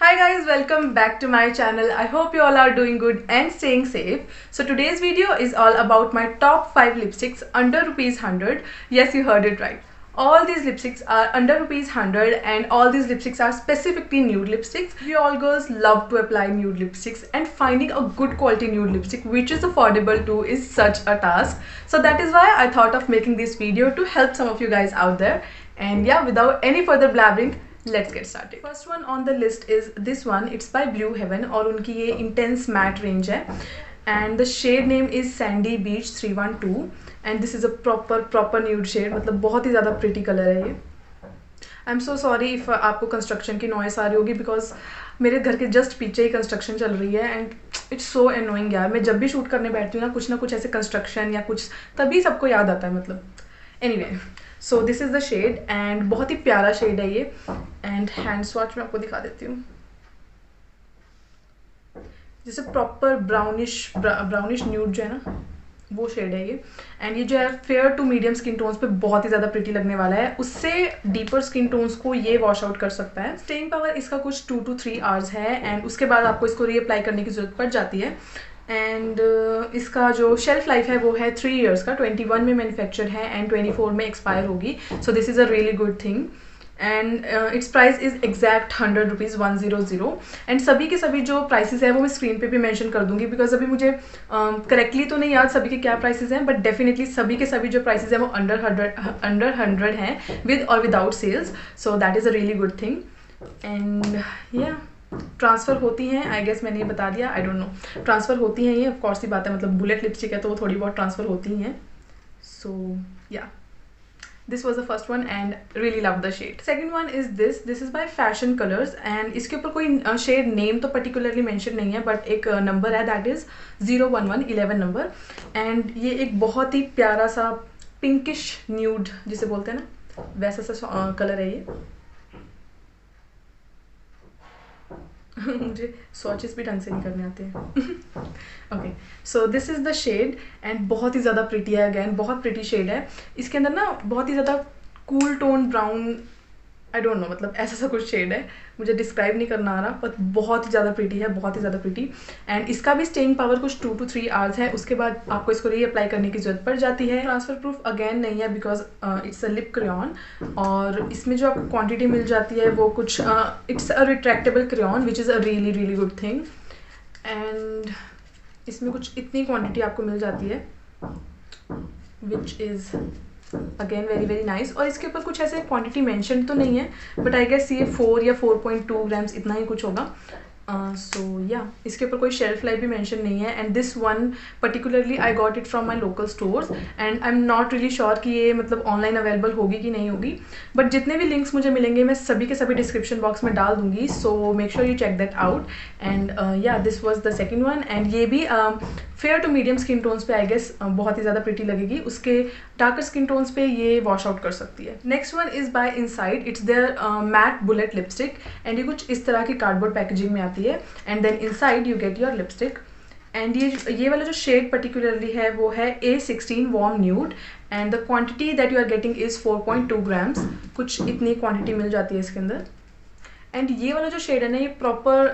Hi guys, welcome back to my channel. I hope you all are doing good and staying safe. So today's video is all about my top 5 lipsticks under rupees 100. Yes, you heard it right. All these lipsticks are under rupees 100 and all these lipsticks are specifically nude lipsticks. We all girls love to apply nude lipsticks and finding a good quality nude lipstick which is affordable too is such a task. So that is why I thought of making this video to help some of you guys out there. And yeah, without any further blabbering, let's get started. First one on the list is this one. It's by Blue Heaven और उनकी ये intense matte range है and the shade name is Sandy Beach 312 and this is a proper nude shade. मतलब बहुत ही ज़्यादा pretty color है ये. I'm so sorry if आपको construction की noise आ रही होगी because मेरे घर के just पीछे ही construction चल रही है and it's so annoying यार. मैं जब भी shoot करने बैठती हूँ ना कुछ ऐसे construction या कुछ तभी सबको याद आता है मतलब. Anyway, so this is the shade and बहुत ही प्यारा shade है ये and hand swatch मैं आपको दिखा देती हूँ. जैसे proper brownish nude जो है ना वो शेड है ये एंड ये जो है fair to medium skin tones पे बहुत ही ज़्यादा प्रिटी लगने वाला है. उससे डीपर स्किन टोन्स को ये वॉश आउट कर सकता है. स्टेइंग पावर इसका कुछ 2 to 3 आवर्स है एंड उसके बाद आपको इसको रीअप्लाई करने की ज़रूरत पड़ जाती है. एंड इसका जो शेल्फ लाइफ है वो है 3 years का. 21 में मैन्युफैक्चर है एंड 24 में एक्सपायर होगी. सो this is a really good thing and it's price is exact 100 rupees 100 and सभी के सभी जो प्राइसेस है वो मैं स्क्रीन पे भी मेंशन कर दूंगी बिकॉज अभी मुझे करेक्टली तो नहीं याद सभी के क्या प्राइसेस हैं बट डेफिनेटली सभी के सभी जो प्राइसेस हैं वो अंडर 100 हैं विद और without sales. So that is a really good thing and yeah transfer होती हैं आई गेस मैंने ये बता दिया. आई डोंट नो ट्रांसफ़र होती हैं ये ऑफ कोर्स ही बात है मतलब बुलेट लिपस्टिक है तो वो थोड़ी बहुत ट्रांसफ़र होती हैं. सो या this was the first one and really love the shade. Second one is this is by Fashion Colors and इसके ऊपर कोई shade name तो particularly mention नहीं है but एक number है that is 011 number and ये एक बहुत ही प्यारा सा pinkish nude जिसे बोलते हैं ना वैसा सा कलर है ये. मुझे स्वॉचेस भी ढंग से नहीं करने आते हैं. Okay so this is the shade and बहुत ही ज़्यादा प्रिटी है. अगैन बहुत प्रिटी शेड है. इसके अंदर ना बहुत ही ज़्यादा cool tone brown I don't know मतलब ऐसा सा कुछ शेड है मुझे डिस्क्राइब नहीं करना आ रहा बट बहुत ही ज़्यादा प्रिटी है बहुत ही ज़्यादा प्रिटी एंड इसका भी स्टेइंग पावर कुछ 2 to 3 आवर्स है. उसके बाद आपको इसको रीअप्लाई करने की ज़रूरत पड़ जाती है. ट्रांसफ़र प्रूफ अगेन नहीं है because it's a lip crayon और इसमें जो आपको क्वांटिटी मिल जाती है वो कुछ it's a retractable crayon which is a really good thing and इसमें कुछ इतनी क्वांटिटी आपको मिल जाती है which is again very nice. और इसके ऊपर कुछ ऐसे क्वांटिटी मेंशन तो नहीं है बट आई गेस ये 4 या 4.2 ग्राम्स इतना ही कुछ होगा. सो या इसके ऊपर कोई शेल्फ लाइफ भी मेंशन नहीं है and this one particularly I got it from my local stores and I am not really sure कि ये मतलब ऑनलाइन अवेलेबल होगी कि नहीं होगी बट जितने भी लिंक्स मुझे मिलेंगे मैं सभी के सभी डिस्क्रिप्शन बॉक्स में डाल दूंगी. So make sure you check that out and yeah this was the second one and ये भी fair to medium skin tones पे आई गेस बहुत ही ज़्यादा प्रिटी लगेगी. उसके डार्कर स्किन टोन्स पे ये वॉश आउट कर सकती है. Next one is by Insight. It's their matte bullet lipstick and ये कुछ इस तरह की कार्डबोर्ड पैकेजिंग में आती है and then inside you get your lipstick and ये वाला जो शेड पर्टिकुलरली है वो है A16 warm nude and the quantity that you are getting is 4.2 grams. कुछ इतनी क्वांटिटी मिल जाती है इसके अंदर एंड ये वाला जो शेड है ना ये proper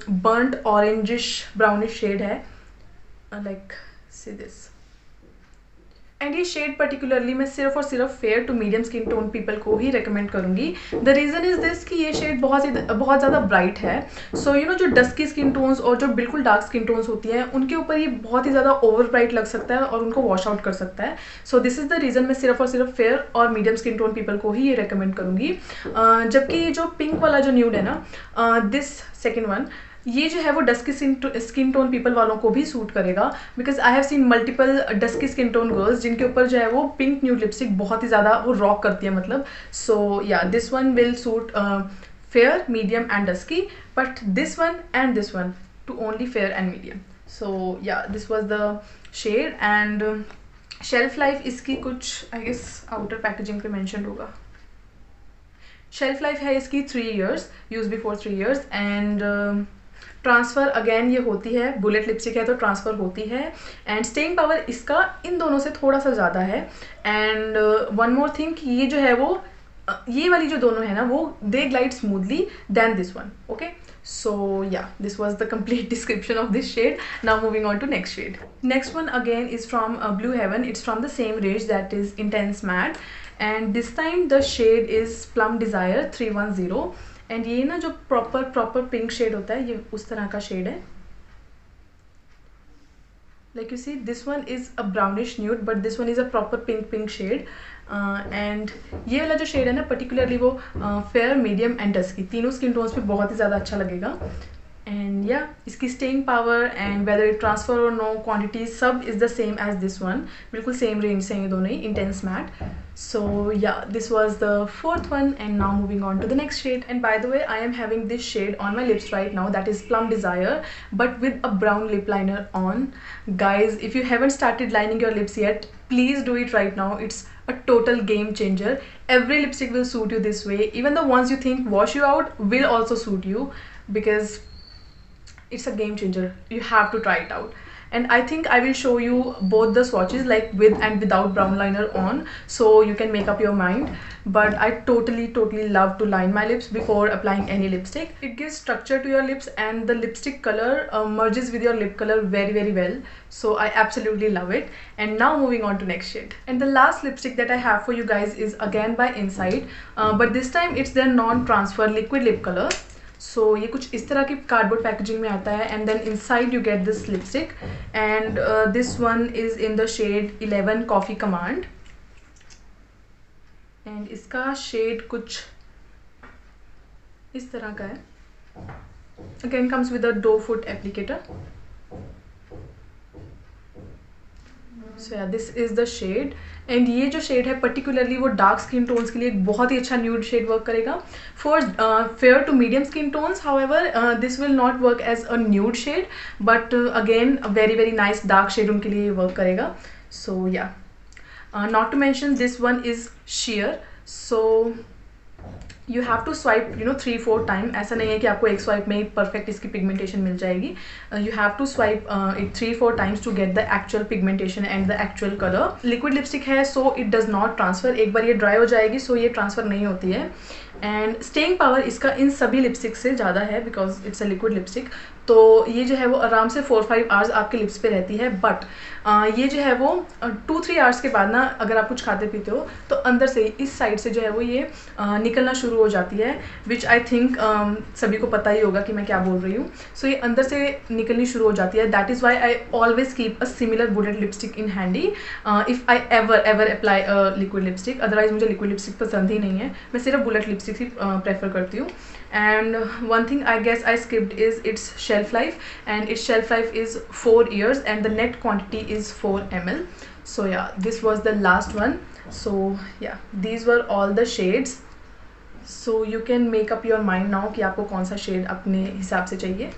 burnt orangish brownish shade है लाइक सी दिस एंड ये शेड पर्टिकुलरली मैं सिर्फ और सिर्फ fair to medium skin tone people को ही रेकमेंड करूँगी. द रीज़न इज़ दिस कि ये शेड बहुत ज़्यादा ब्राइट है. सो यू नो जो डस्की स्किन टोन्स और जो बिल्कुल डार्क स्किन टोन्स होती हैं उनके ऊपर ये बहुत ही ज़्यादा ओवर ब्राइट लग सकता है और उनको वॉश आउट कर सकता है. सो दिस इज़ द रीज़न मैं सिर्फ और सिर्फ फेयर और मीडियम स्किन टोन पीपल को ही ये रेकमेंड करूँगी. जबकि ये जो पिंक वाला जो न्यूड है ना दिस सेकेंड वन ये जो है वो डस्की स्किन टोन पीपल वालों को भी सूट करेगा because I have seen multiple dusky skin tone girls जिनके ऊपर जो है वो पिंक न्यूड लिपस्टिक बहुत ही ज़्यादा वो रॉक करती है मतलब. So yeah this one will suit fair medium and dusky but this one too only fair and medium. So yeah this was the shade and shelf life इसकी कुछ I guess outer packaging पे mention होगा. Shelf life है इसकी 3 years use before 3 years and transfer again ये होती है. Bullet lipstick है तो ट्रांसफ़र होती है एंड स्टेइंग पावर इसका इन दोनों से थोड़ा सा ज़्यादा है. एंड वन मोर थिंग ये जो है वो ये वाली जो दोनों है ना वो they glide smoothly than this one. Okay, so yeah, this was the complete description of this shade. Now moving on to next shade. Next one again is from Blue Heaven. It's from the same range, that is Intense Matte, and this time the shade is Plum Desire 310. and ये ना जो proper pink shade होता है, ये उस तरह का shade है. Like you see, this one is a brownish nude, but this one is a proper pink shade. And ये वाला जो शेड है ना पर्टिकुलरली वो फेयर, मीडियम एंड डस्की तीनों स्किन टोन्स पे बहुत ही ज़्यादा अच्छा लगेगा. एंड या इसकी staying power and whether it transfer और नो क्वांटिटी सब is the same as this one. बिल्कुल सेम रेंज से ये दोनों ही intense matte. So yeah, this was the fourth one, and now moving on to the next shade. And by the way, I am having this shade on my lips right now, that is Plum Desire, but with a brown lip liner on. Guys, if you haven't started lining your lips yet, please do it right now. It's a total game changer. Every lipstick will suit you this way. Even the ones you think wash you out will also suit you, because it's a game changer. You have to try it out. And I think I will show you both the swatches, like with and without brown liner on, so you can make up your mind. But I totally love to line my lips before applying any lipstick. It gives structure to your lips, and the lipstick color merges with your lip color very well. So I absolutely love it. And now moving on to next shade. And the last lipstick that I have for you guys is again by Inside, but this time it's their non-transfer liquid lip color. So ये कुछ इस तरह की cardboard packaging में आता है, and then inside you get this lipstick, and this one is in the shade 11 coffee command. And इसका shade कुछ इस तरह का है. Again comes with a doe foot applicator. So yeah this is the shade. And ये जो shade है particularly वो डार्क स्किन टोन्स के लिए एक बहुत ही अच्छा न्यूड शेड वर्क करेगा. For fair to medium skin tones however this will not work as a nude shade, but again very nice dark shade उनके लिए वर्क करेगा. So yeah, not to mention this one is sheer. So you have to swipe 3-4 time. ऐसा नहीं है कि आपको एक swipe में ही परफेक्ट इसकी पिगमेंटेशन मिल जाएगी. You have to swipe it 3-4 times to get the actual pigmentation and the actual colour. Liquid lipstick है, so it does not transfer. एक बार ये ड्राई हो जाएगी, सो ये ट्रांसफर नहीं होती है. एंड स्टेइंग पावर इसका इन सभी लिपस्टिक से ज़्यादा है, because it's a liquid lipstick. तो ये जो है वो आराम से 4-5 आवर्स आपके लिप्स पे रहती है. बट ये जो है वो 2-3 आवर्स के बाद ना, अगर आप कुछ खाते पीते हो तो अंदर से इस साइड से जो है वो ये निकलना शुरू हो जाती है, विच आई थिंक सभी को पता ही होगा कि मैं क्या बोल रही हूँ. सो ये अंदर से निकलनी शुरू हो जाती है. That is why I always keep a similar bullet lipstick in handy if I ever apply a liquid lipstick. Otherwise मुझे लिक्विड लिपस्टिक पसंद ही नहीं है. मैं सिर्फ बुलेट लिपस्टिक ही प्रेफर करती हूँ. And one thing I guess I skipped is its shelf life, and its shelf life is 4 years, and the net quantity is 4 ml. So yeah, this was the last one. So yeah, these were all the shades. So you can make up your mind now कि आपको कौन सा shade अपने हिसाब से चाहिए.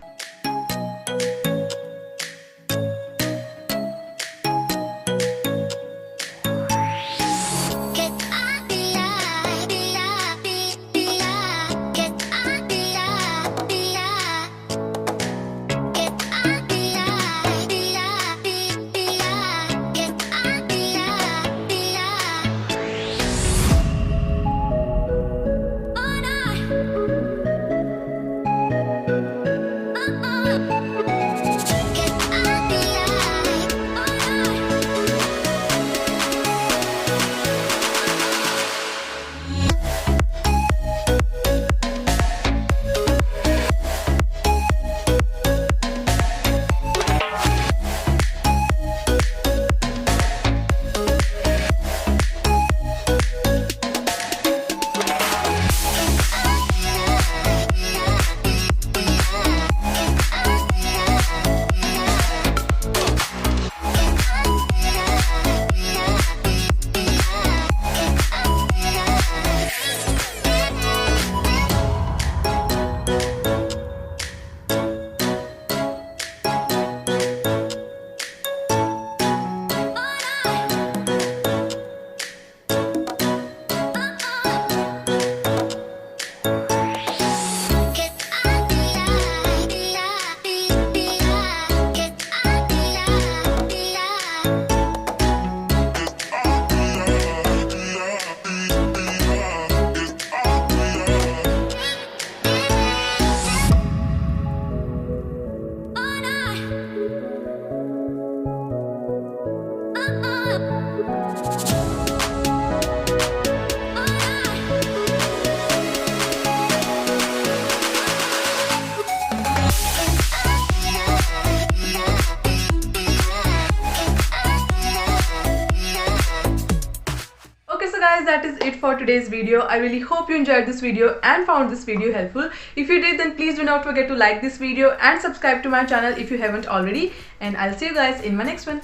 that is it for today's video. I really hope you enjoyed this video and found this video helpful. If you did, then please do not forget to like this video and subscribe to my channel if you haven't already. And I'll see you guys in my next one.